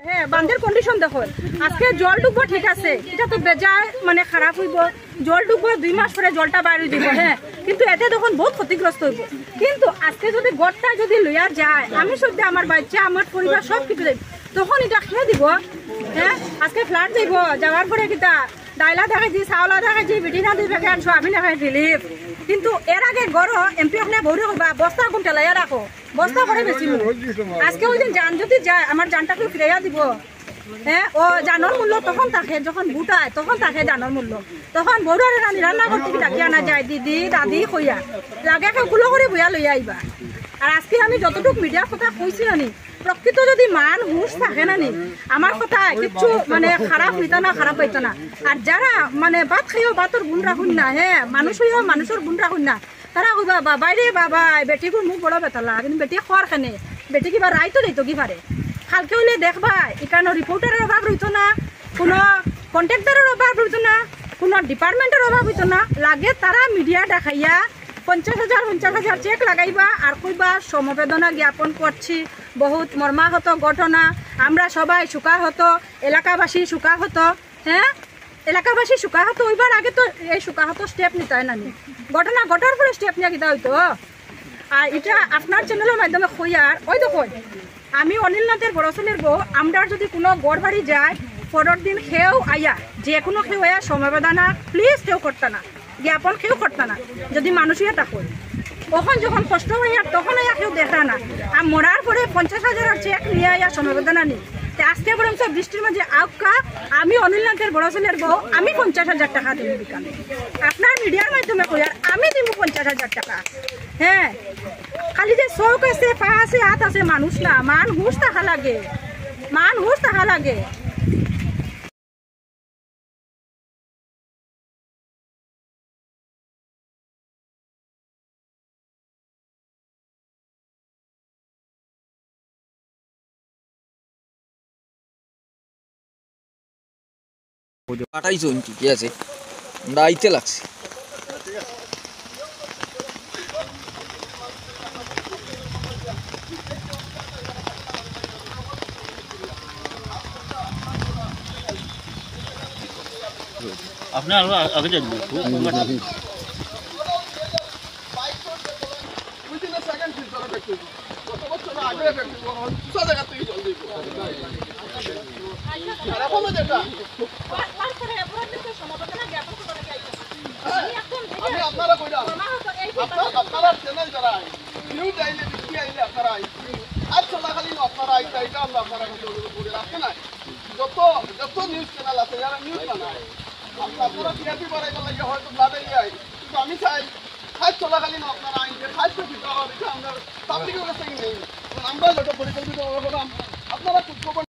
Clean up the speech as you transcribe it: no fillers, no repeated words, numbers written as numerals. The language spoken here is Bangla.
হ্যাঁ বান্ধের কন্ডিশন দেখো আজকে জল ডুববো ঠিক আছে এটা তো বেজায় মানে খারাপ হইব জল ডুববো 2 মাস পরে জলটা বাইরে দিব হ্যাঁ কিন্তু এতে তখন বহুত ক্ষতিগ্রস্ত হইব কিন্তু আজকে যদি গড়টা যদি লইয়া যায় আমি সত্যি আমার বাচ্চা আমার পরিবার সব কিছু দেব তখন এটা খেয়ে দিব হ্যাঁ আজকে ফ্লাড দিব যাওয়ার পরে কিতা ডাইলা দেখাইছি চাউলা দেখাইছি বিটিনা দুই প্যাকেট সোয়াবিন দেখাই রিলিফ কিন্তু এর আগে গড় এমপি ওখানে বৌরি করবা বস্তা কোন টেলাইয়া রাখো বস্তা করে বেশি আজকে ওই দিন যান যদি যায় আমার যানটাকে ফিরাইয়া দিব হ্যাঁ ও জানোর মূল্য তখন থাকে যখন বুটায় তখন থাকে জানোর মূল্য তখন বৌরারে রান্না করতে ডাকি আনা যায় দিদি দাদি কইয়া লাগে কুলো করে বইয়া লইয়া আইবা আর আজকে আমি যতটুকু মিডিয়ার কথা কইছি নানি প্রকৃত যদি মান হুঁশ থাকে নানি আমার কথা কিছু মানে খারাপ হইতো না খারাপ হইতো না আর যারা মানে ভাত খাইও ভাতর গুণ রাখুন না হ্যাঁ মানুষ হইও মানুষের গুণ রাখুন না তারা কইবা বাবাই রে বাবা বেটিগুর মুখ বড় বেতলা কিন্তু বেটি খোয়ার খানে বেটি কিবা রাইতো দিত কি পারে কালকে হইলে দেখবা এখানে রিপোর্টারের অভাব রইতো না কোনো কন্ট্রাক্টরের অভাব রইতো না কোনো ডিপার্টমেন্টের অভাব হইতো না লাগে তারা মিডিয়া দেখাইয়া 50,000 চেক লাগাইবা আর কইবা সমবেদনা জ্ঞাপন করছি বহুত মর্মাহত ঘটনা আমরা সবাই শোকাহত এলাকাবাসী শোকাহত হ্যাঁ এলাকাবাসী শোকাহত হইবার আগে তো এই শোকাহত স্টেপ নিতে হয় না ঘটনা ঘটার পরে স্টেপ নিয়ে কিতা হইতো আর এটা আপনার চ্যানেলের মাধ্যমে কইয়ার ওই দেখো আমি অনিলনাথের বড় ছেলের বউ আমরা যদি কোনো গড় বাড়ি যায় পরের দিন খেয়েও আইয়া যে কোনো খেয়ে আয়া সমবেদনা প্লিজ কেউ করতে না জ্ঞাপন কেউ করতে না যদি মানুষই এটা কই তখন যখন কষ্ট হইয়া তখন আয়া কেউ দেখা না আর মরার পরে 50,000 চেক নিয়ে আয়া সমবেদনা নিই আজকে বরং বৃষ্টির মাঝে আউকা আমি অনিলনাথের বড় ছেলের বউ আমি 50,000 টাকা দিব বিকালে আপনার মিডিয়ার মাধ্যমে কই আর আমি দিব 50,000 টাকা হ্যাঁ খালি যে চৌক আছে পা আছে হাত আছে মানুষ না মান হুঁশ থাকা লাগে মান হুঁশ থাকা লাগে কাটাইছো ঠিকই আছে আমরা আইতে লাগছে আপনি আগে যাবেন যত নিউজ চ্যানেল আছে যারা নিউজ বানায় আপনারা টিআরপি বাড়াইবার লাগে হয়তো বাড়াই যায় কিন্তু আমি চাই খাস চলাকালীন আপনারা আইনকে খাস দিতে হবে আমরা পাবলিকের কাছে নেই আমরা যত পরিকল্পিত আপনারা